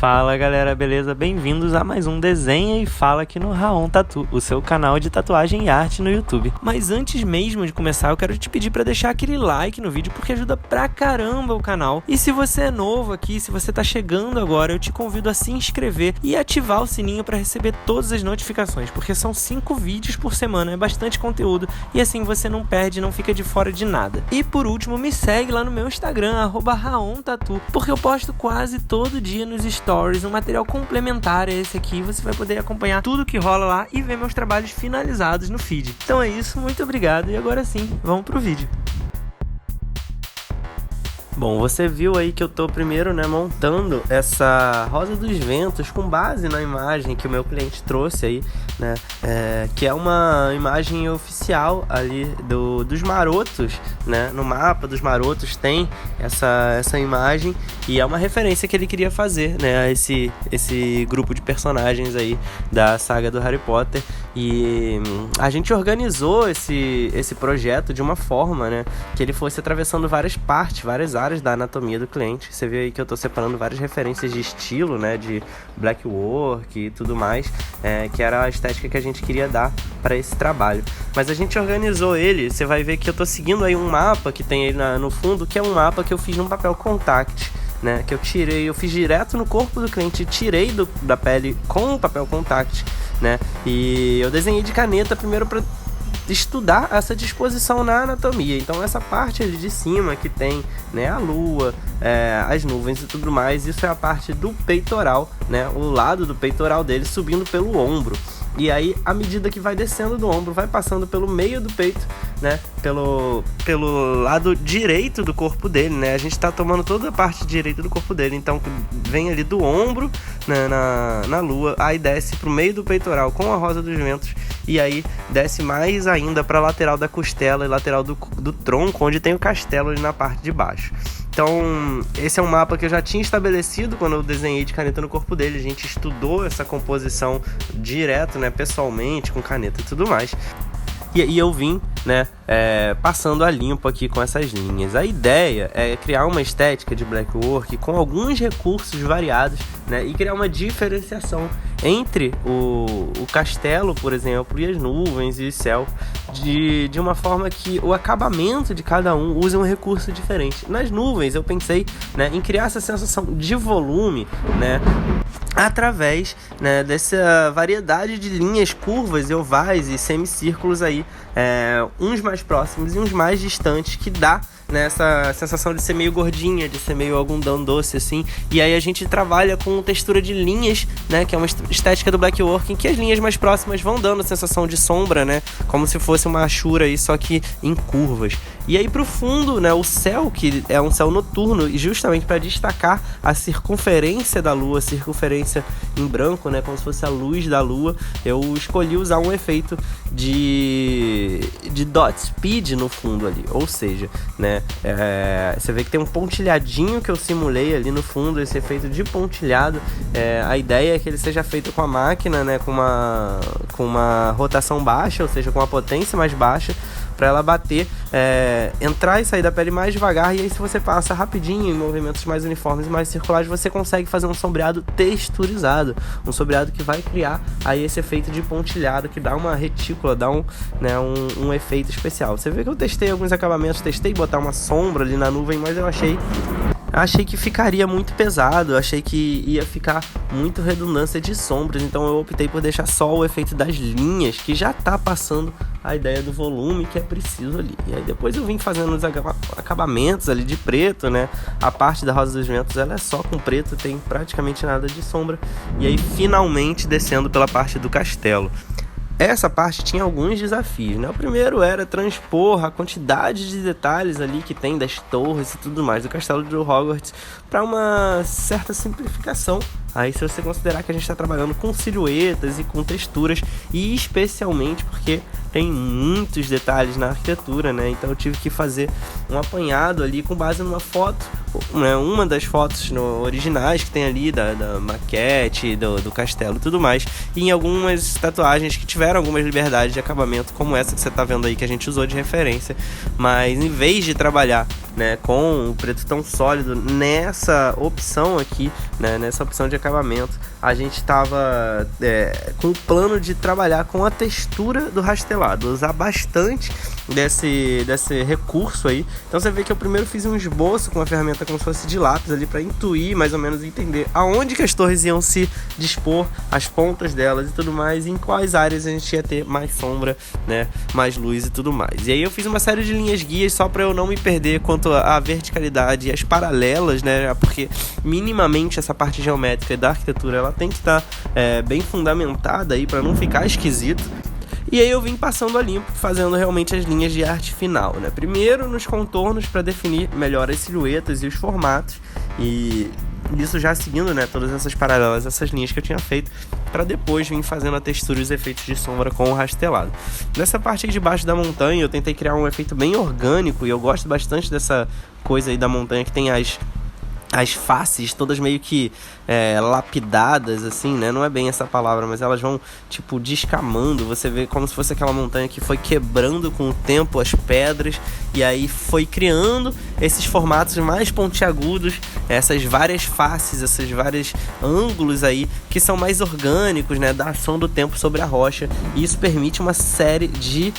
Fala galera, beleza? Bem-vindos a mais um Desenha e Fala aqui no Raon Tatu, o seu canal de tatuagem e arte no YouTube. Mas antes mesmo de começar, eu quero te pedir para deixar aquele like no vídeo, porque ajuda pra caramba o canal. E se você é novo aqui, se você tá chegando agora, eu te convido a se inscrever e ativar o sininho para receber todas as notificações, porque são 5 vídeos por semana, é bastante conteúdo e assim você não perde, não fica de fora de nada. E por último, me segue lá no meu Instagram, @RaonTatu, porque eu posto quase todo dia nos stories um material complementar a esse aqui. Você vai poder acompanhar tudo que rola lá e ver meus trabalhos finalizados no feed. Então é isso, muito obrigado e agora sim, vamos pro vídeo. Bom, você viu aí que eu tô primeiro, montando essa Rosa dos Ventos com base na imagem que o meu cliente trouxe aí, que é uma imagem oficial ali dos marotos, no mapa dos marotos tem essa imagem e é uma referência que ele queria fazer, a esse grupo de personagens aí da saga do Harry Potter. E a gente organizou esse projeto de uma forma, que ele fosse atravessando várias partes, várias áreas da anatomia do cliente. Você vê aí que eu tô separando várias referências de estilo, de black work e tudo mais, que era a estética que a gente queria dar para esse trabalho. Mas a gente organizou ele, você vai ver que eu tô seguindo aí um mapa que tem aí no fundo, que é um mapa que eu fiz num papel contact, que eu fiz direto no corpo do cliente, tirei da pele com o papel contact, e eu desenhei de caneta primeiro para estudar essa disposição na anatomia. Então essa parte ali de cima que tem a lua, as nuvens e tudo mais, isso é a parte do peitoral, o lado do peitoral dele subindo pelo ombro. E aí, à medida que vai descendo do ombro, vai passando pelo meio do peito, pelo lado direito do corpo dele, A gente tá tomando toda a parte direita do corpo dele. Então, vem ali do ombro, na lua, aí desce pro meio do peitoral com a Rosa dos Ventos. E aí, desce mais ainda pra lateral da costela e lateral do tronco, onde tem o castelo ali na parte de baixo. Então, esse é um mapa que eu já tinha estabelecido quando eu desenhei de caneta no corpo dele. A gente estudou essa composição direto, pessoalmente, com caneta e tudo mais. E eu vim, passando a limpo aqui com essas linhas. A ideia é criar uma estética de black work com alguns recursos variados, e criar uma diferenciação entre o castelo, por exemplo, e as nuvens e o céu, de uma forma que o acabamento de cada um use um recurso diferente. Nas nuvens eu pensei, em criar essa sensação de volume, através dessa variedade de linhas curvas e ovais e semicírculos aí, uns mais próximos e uns mais distantes, que dá essa sensação de ser meio gordinha, de ser meio algodão doce assim. E aí a gente trabalha com textura de linhas, que é uma estética do black work, em que as linhas mais próximas vão dando a sensação de sombra, como se fosse uma achura aí, só que em curvas. E aí pro fundo, o céu, que é um céu noturno, e justamente para destacar a circunferência da lua, circunferência em branco, como se fosse a luz da lua, eu escolhi usar um efeito de dot speed no fundo ali, ou seja, você vê que tem um pontilhadinho que eu simulei ali no fundo, esse efeito de pontilhado. A ideia é que ele seja feito com a máquina, com uma rotação baixa, ou seja, com uma potência mais baixa, para ela bater, entrar e sair da pele mais devagar. E aí, se você passa rapidinho em movimentos mais uniformes e mais circulares, você consegue fazer um sombreado texturizado, um sombreado que vai criar aí esse efeito de pontilhado, que dá uma retícula, dá um efeito especial. Você vê que eu testei alguns acabamentos, testei botar uma sombra ali na nuvem, mas eu achei que ficaria muito pesado, achei que ia ficar muito redundância de sombras, então eu optei por deixar só o efeito das linhas, que já tá passando a ideia do volume que é preciso ali. E aí depois eu vim fazendo os acabamentos ali de preto, A parte da Rosa dos Ventos, ela é só com preto, tem praticamente nada de sombra. E aí finalmente descendo pela parte do castelo. Essa parte tinha alguns desafios, O primeiro era transpor a quantidade de detalhes ali que tem das torres e tudo mais do castelo de Hogwarts para uma certa simplificação. Aí, se você considerar que a gente está trabalhando com silhuetas e com texturas, e especialmente porque tem muitos detalhes na arquitetura, Então eu tive que fazer um apanhado ali com base numa foto né, uma das fotos originais que tem ali, da maquete, do castelo e tudo mais, e em algumas tatuagens que tiveram algumas liberdades de acabamento, como essa que você tá vendo aí, que a gente usou de referência. Mas em vez de trabalhar, né, com o preto tão sólido nessa opção aqui, né, nessa opção de acabamento, a gente estava com o plano de trabalhar com a textura do rastelado, usar bastante desse recurso aí. Então você vê que eu primeiro fiz um esboço com uma ferramenta como se fosse de lápis ali, para intuir, mais ou menos entender aonde que as torres iam se dispor, as pontas delas e tudo mais, e em quais áreas a gente ia ter mais sombra, né, mais luz e tudo mais. E aí eu fiz uma série de linhas guias só para eu não me perder quanto à verticalidade e as paralelas, né, porque minimamente essa parte geométrica da arquitetura ela tem que estar bem fundamentada aí para não ficar esquisito. E aí eu vim passando a limpo, fazendo realmente as linhas de arte final, né? Primeiro nos contornos para definir melhor as silhuetas e os formatos, e isso já seguindo, né, todas essas paralelas, essas linhas que eu tinha feito, para depois vir fazendo a textura e os efeitos de sombra com o rastelado. Nessa parte aqui de baixo da montanha eu tentei criar um efeito bem orgânico, e eu gosto bastante dessa coisa aí da montanha que tem as faces todas meio que lapidadas, assim, né? Não é bem essa palavra, mas elas vão, tipo, descamando. Você vê como se fosse aquela montanha que foi quebrando com o tempo as pedras, e aí foi criando esses formatos mais pontiagudos, essas várias faces, esses vários ângulos aí, que são mais orgânicos, né? Da ação do tempo sobre a rocha. E isso permite uma série de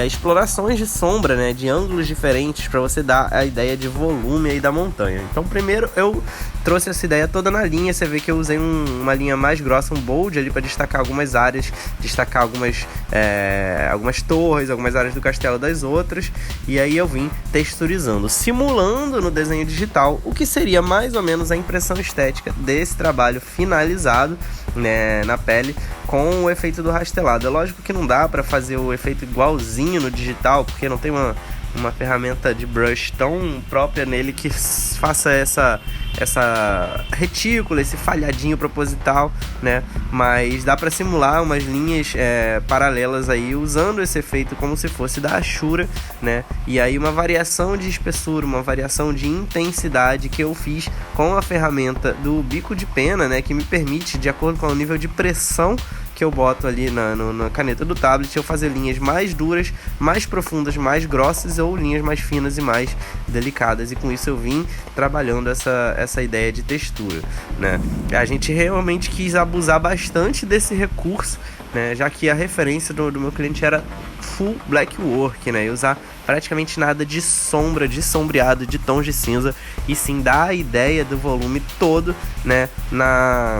explorações de sombra, né? De ângulos diferentes, para você dar a ideia de volume aí da montanha. Então, primeiro eu trouxe essa ideia toda na linha. Você vê que eu usei uma linha mais grossa, um bold ali, para destacar algumas áreas, destacar algumas torres, algumas áreas do castelo das outras, e aí eu vim texturizando, simulando no desenho digital o que seria mais ou menos a impressão estética desse trabalho finalizado, né, na pele, com o efeito do rastelado. É lógico que não dá para fazer o efeito igualzinho no digital, porque não tem uma ferramenta de brush tão própria nele que faça essa retícula, esse falhadinho proposital, né? Mas dá para simular umas linhas paralelas aí, usando esse efeito como se fosse da Ashura, né? E aí uma variação de espessura, uma variação de intensidade que eu fiz com a ferramenta do bico de pena, né? Que me permite, de acordo com o nível de pressão que eu boto ali na caneta do tablet, eu fazer linhas mais duras, mais profundas, mais grossas, ou linhas mais finas e mais delicadas. E com isso eu vim trabalhando essa ideia de textura, né? A gente realmente quis abusar bastante desse recurso, né? Já que a referência do meu cliente era full black work, né? E usar praticamente nada de sombra, de sombreado, de tons de cinza, e sim dar a ideia do volume todo, né? Na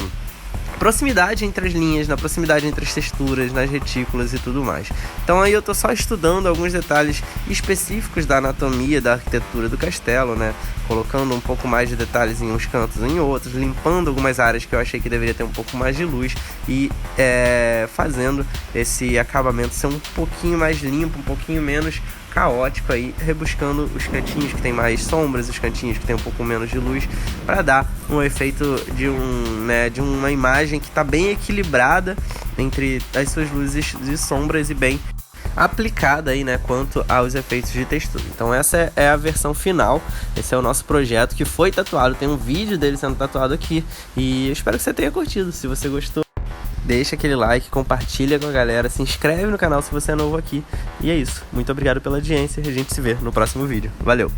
proximidade entre as linhas, na proximidade entre as texturas, nas retículas e tudo mais. Então aí eu tô só estudando alguns detalhes específicos da anatomia, da arquitetura do castelo, né? Colocando um pouco mais de detalhes em uns cantos ou em outros, limpando algumas áreas que eu achei que deveria ter um pouco mais de luz, e fazendo esse acabamento ser um pouquinho mais limpo, um pouquinho menos caótico aí, rebuscando os cantinhos que tem mais sombras, os cantinhos que tem um pouco menos de luz, para dar um efeito de uma imagem que está bem equilibrada entre as suas luzes e sombras, e bem aplicada aí, né, quanto aos efeitos de textura. Então essa é a versão final, esse é o nosso projeto que foi tatuado, tem um vídeo dele sendo tatuado aqui, e eu espero que você tenha curtido. Se você gostou, deixa aquele like, compartilha com a galera, se inscreve no canal se você é novo aqui. E é isso, muito obrigado pela audiência, a gente se vê no próximo vídeo. Valeu!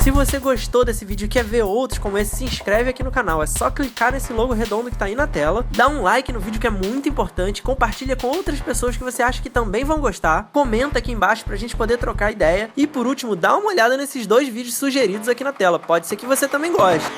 Se você gostou desse vídeo e quer ver outros como esse, se inscreve aqui no canal. É só clicar nesse logo redondo que tá aí na tela, dá um like no vídeo que é muito importante, compartilha com outras pessoas que você acha que também vão gostar, comenta aqui embaixo pra gente poder trocar ideia, e por último, dá uma olhada nesses 2 vídeos sugeridos aqui na tela, pode ser que você também goste.